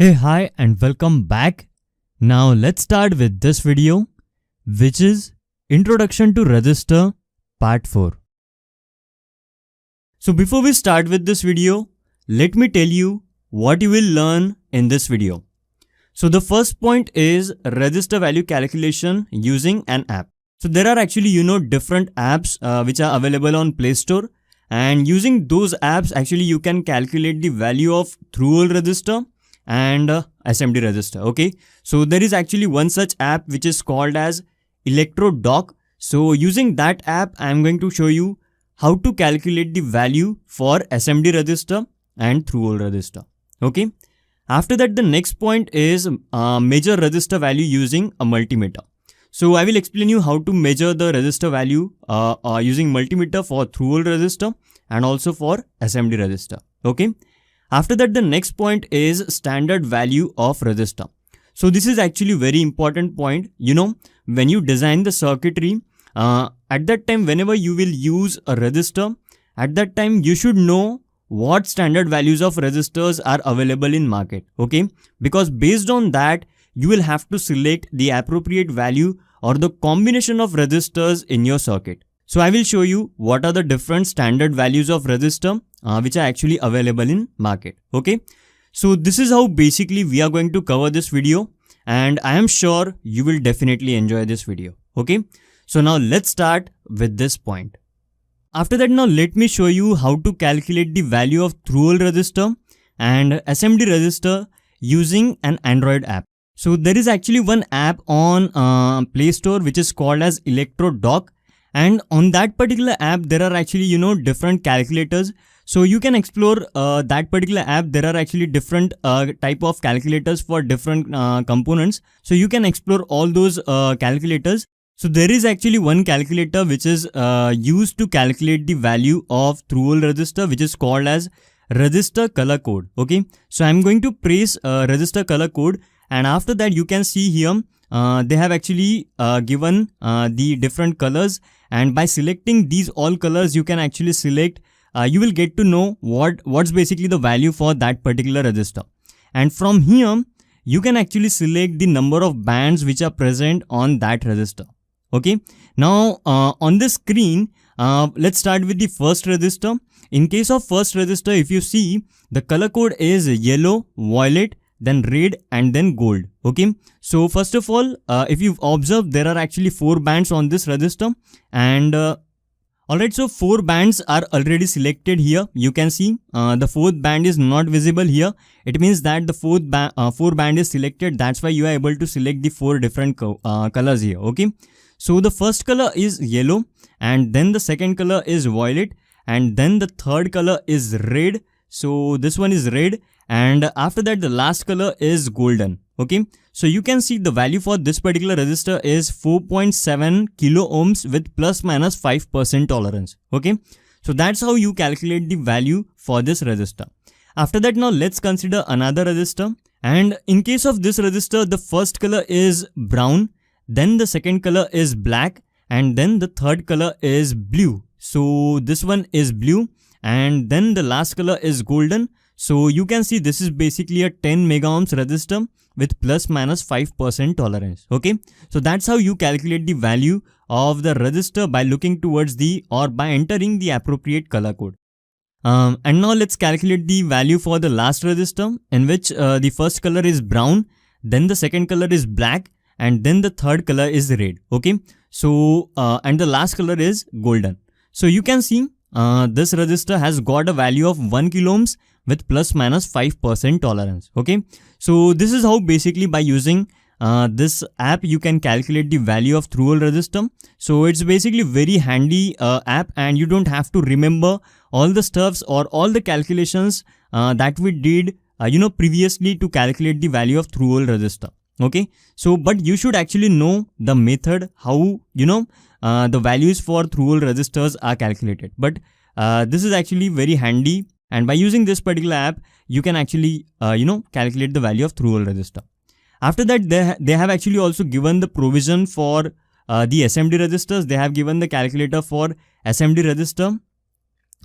Hey, hi and welcome back. Now let's start with this video, which is Introduction to Resistor Part 4. So before we start with this video, let me tell you what you will learn in this video. So the first point is resistor value calculation using an app. So there are actually different apps which are available on Play Store, and using those apps actually you can calculate the value of through-hole resistor and SMD resistor. Okay, so there is actually one such app which is called as Doc. So using that app I am going to show you how to calculate the value for SMD resistor and through-hole resistor. Okay, after that the next point is measure resistor value using a multimeter. So I will explain you how to measure the resistor value using multimeter for through-hole resistor and also for SMD resistor. Okay. After that, the next point is standard value of resistor. So this is actually very important point. When you design the circuitry, at that time, whenever you will use a resistor, at that time you should know what standard values of resistors are available in market. Okay, because based on that, you will have to select the appropriate value or the combination of resistors in your circuit. So I will show you what are the different standard values of resistor which are actually available in market. Okay, so this is how basically we are going to cover this video, and I am sure you will definitely enjoy this video. Okay, so now let's start with this point. After that, now let me show you how to calculate the value of through-hole resistor and SMD resistor using an Android app. So there is actually one app on Play Store which is called as Doc. And on that particular app, there are actually, different calculators. So you can explore that particular app. There are actually different type of calculators for different components. So you can explore all those calculators. So there is actually one calculator which is used to calculate the value of through-hole resistor, which is called as resistor color code. Okay. So I'm going to press resistor color code, and after that you can see here they have actually given the different colors, and by selecting these all colors you can actually select you will get to know what's basically the value for that particular resistor. And from here you can actually select the number of bands which are present on that resistor. Okay, now on the screen let's start with the first resistor. In case of first resistor, if you see, the color code is yellow, violet, then red, and then gold. Okay, so first of all, if you've observed, there are actually 4 bands on this resistor, and alright, so 4 bands are already selected here. You can see the 4th band is not visible here. It means that the 4 band is selected. That's why you are able to select the 4 different colors here. Okay, so the first color is yellow, and then the second color is violet, and then the third color is red. So this one is red, and after that the last color is golden. Okay, so you can see the value for this particular resistor is 4.7 kilo ohms with plus minus 5% tolerance. Okay, so that's how you calculate the value for this resistor. After that, now let's consider another resistor, and in case of this resistor, the first color is brown, then the second color is black, and then the third color is blue. So this one is blue, and then the last color is golden. So you can see this is basically a 10 mega ohms resistor with plus minus 5% tolerance. Okay, so that's how you calculate the value of the resistor by looking towards the or by entering the appropriate color code. And now let's calculate the value for the last resistor, in which the first color is brown, then the second color is black, and then the third color is red. Okay, so and the last color is golden. So you can see this resistor has got a value of 1 kilo ohms with plus minus 5% tolerance. Okay, so this is how basically by using this app you can calculate the value of through-hole resistor. So it's basically very handy app, and you don't have to remember all the stuffs or all the calculations that we did previously to calculate the value of through-hole resistor. Okay, so but you should actually know the method how the values for through-hole resistors are calculated. But this is actually very handy, and by using this particular app you can actually calculate the value of through-hole resistor. After that, they have actually also given the provision for the SMD resistors. They have given the calculator for SMD resistor.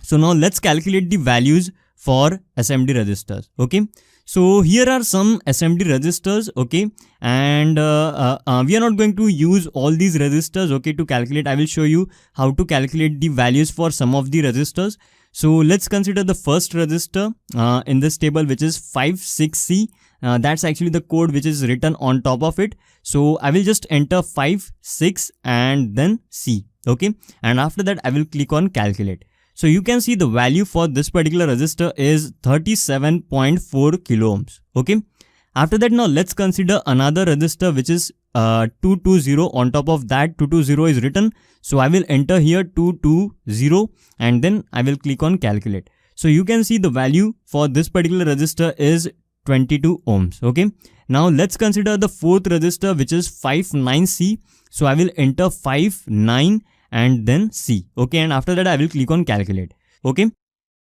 So now let's calculate the values for SMD resistors. Okay, So here are some SMD resistors, okay, and we are not going to use all these resistors, okay, to calculate. I will show you how to calculate the values for some of the resistors. So let's consider the first resistor in this table, which is 56C. That's actually the code which is written on top of it. So I will just enter 5, 6 and then C, okay, and after that I will click on calculate. So you can see the value for this particular resistor is 37.4 kilo ohms, okay. After that, now let's consider another resistor which is 220. On top of that 220 is written. So I will enter here 220 and then I will click on calculate. So you can see the value for this particular resistor is 22 ohms, okay. Now let's consider the fourth resistor which is 59C. So I will enter 59 and then C, okay, and after that I will click on calculate, okay.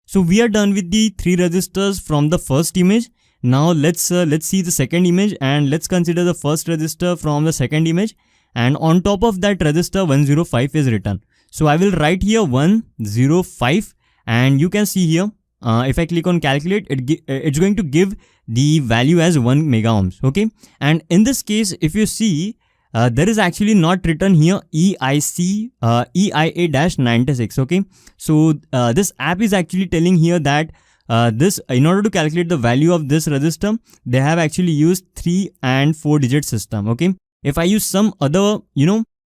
So we are done with the three resistors from the first image. Now let's see the second image and let's consider the first resistor from the second image, and on top of that resistor 105 is written. So I will write here 105 and you can see here if I click on calculate, it's going to give the value as 1 mega ohms, okay. And in this case, if you see, there is actually not written here EIA-96, okay. So this app is actually telling here that this, in order to calculate the value of this resistor, they have actually used 3 and 4 digit system, okay. If I use some other,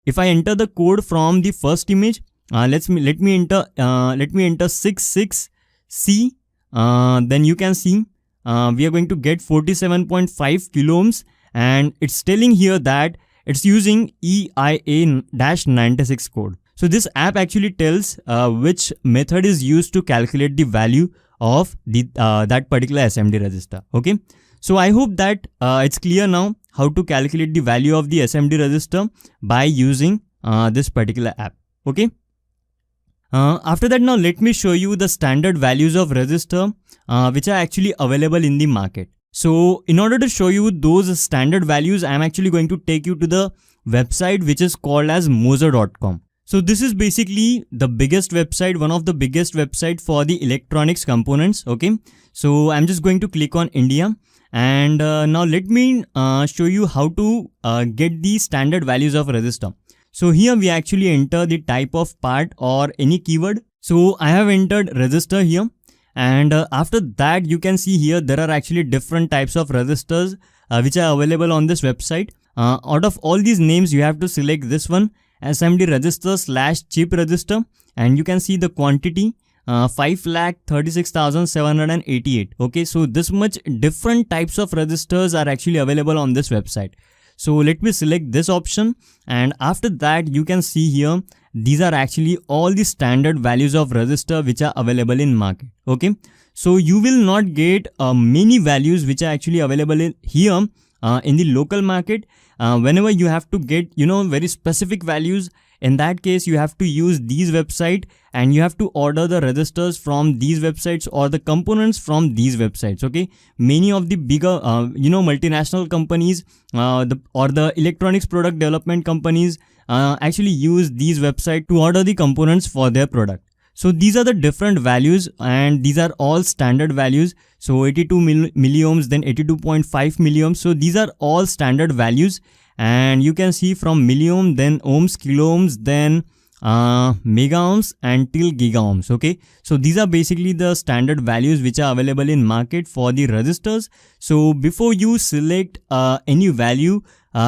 if I enter the code from the first image, let me enter 66C, then you can see we are going to get 47.5 kilo ohms, and it's telling here that it's using EIA-96 code. So this app actually tells which method is used to calculate the value of the that particular SMD resistor, okay. So I hope that it's clear now how to calculate the value of the SMD resistor by using this particular app, okay. After that, now let me show you the standard values of resistor which are actually available in the market. So in order to show you those standard values, I am actually going to take you to the website which is called as moser.com. So this is basically the biggest website, one of the biggest website for the electronics components, okay. So I'm just going to click on India, and now let me show you how to get the standard values of resistor. So here we actually enter the type of part or any keyword. So I have entered resistor here, and after that you can see here there are actually different types of resistors which are available on this website. Out of all these names, you have to select this one, SMD resistor / chip resistor, and you can see the quantity 5,36,788, okay. So this much different types of resistors are actually available on this website. So let me select this option, and after that you can see here these are actually all the standard values of resistor which are available in market, okay. So you will not get many values which are actually available in here in the local market. Whenever you have to get very specific values, in that case you have to use these website and you have to order the resistors from these websites or the components from these websites, okay. Many of the bigger multinational companies or the electronics product development companies actually use these websites to order the components for their product. So these are the different values and these are all standard values. So 82 milliohms, then 82.5 milliohms. So these are all standard values, and you can see from milliohm, then ohms, kilo ohms, then mega ohms until giga ohms, okay. So these are basically the standard values which are available in market for the resistors. So before you select any value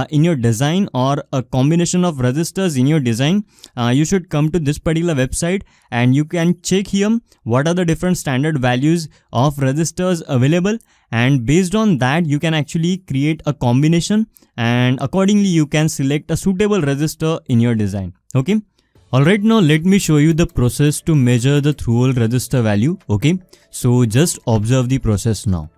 in your design or a combination of resistors in your design, you should come to this particular website and you can check here what are the different standard values of resistors available, and based on that you can actually create a combination, and accordingly you can select a suitable resistor in your design, okay. Alright, now let me show you the process to measure the through-hole resistor value, okay. So just observe the process now.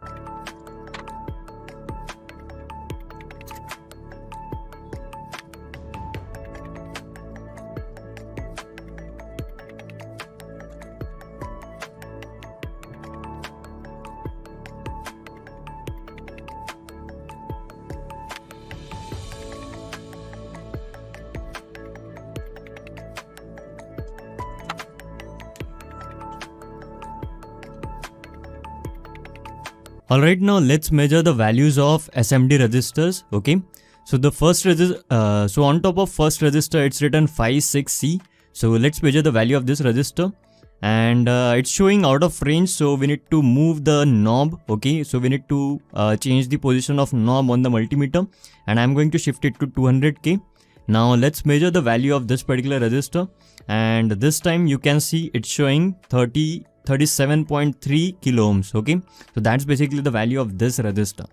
Alright, now let's measure the values of SMD resistors. Okay, so the first so on top of first resistor it's written 56C. So let's measure the value of this resistor, and it's showing out of range, so we need to move the knob. Okay, so we need to change the position of knob on the multimeter, and I'm going to shift it to 200K. Now let's measure the value of this particular resistor, and this time you can see it's showing 37.3 kilo ohms. Okay, so that's basically the value of this resistor.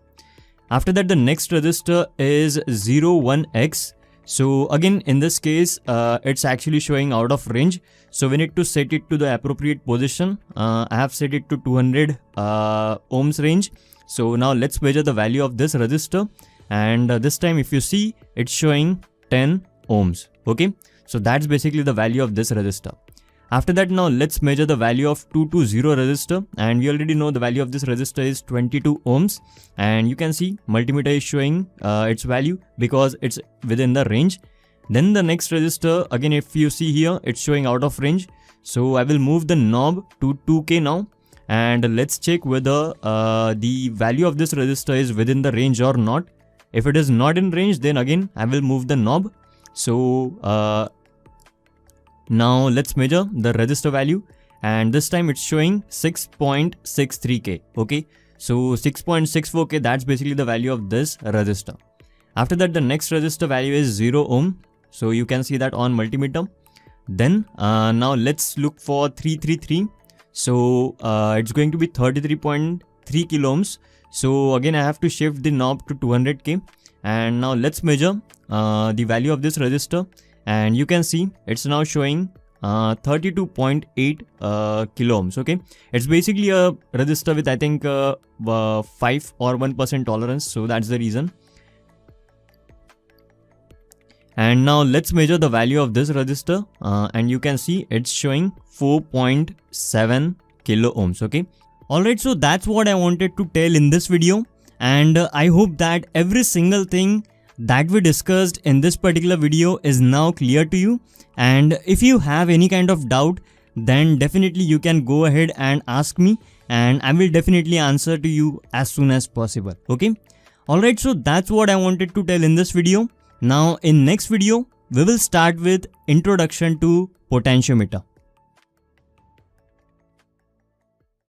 After that, the next resistor is 01X. So again, in this case, it's actually showing out of range, so we need to set it to the appropriate position. I have set it to 200 ohms range. So now let's measure the value of this resistor, and this time if you see, it's showing 10 ohms. Okay, so that's basically the value of this resistor. After that, now let's measure the value of 220 resistor, and we already know the value of this resistor is 22 ohms, and you can see multimeter is showing its value because it's within the range. Then the next resistor, again if you see here, it's showing out of range, so I will move the knob to 2K now, and let's check whether the value of this resistor is within the range or not. If it is not in range, then again I will move the knob. So now let's measure the resistor value, and this time it's showing 6.63K. Okay, so 6.64K, that's basically the value of this resistor. After that, the next resistor value is 0 ohm, so you can see that on multimeter. Then now let's look for 333. So it's going to be 33.3 kilo ohms. So again I have to shift the knob to 200K, and now let's measure the value of this resistor, and you can see it's now showing 32.8 kilo ohms. Okay, it's basically a resistor with I think 5 or 1% tolerance, so that's the reason. And now let's measure the value of this resistor, and you can see it's showing 4.7 kilo ohms. Okay, alright, so that's what I wanted to tell in this video, and I hope that every single thing that we discussed in this particular video is now clear to you. And if you have any kind of doubt, then definitely you can go ahead and ask me, and I will definitely answer to you as soon as possible. Okay, alright, so that's what I wanted to tell in this video. Now in next video we will start with introduction to potentiometer.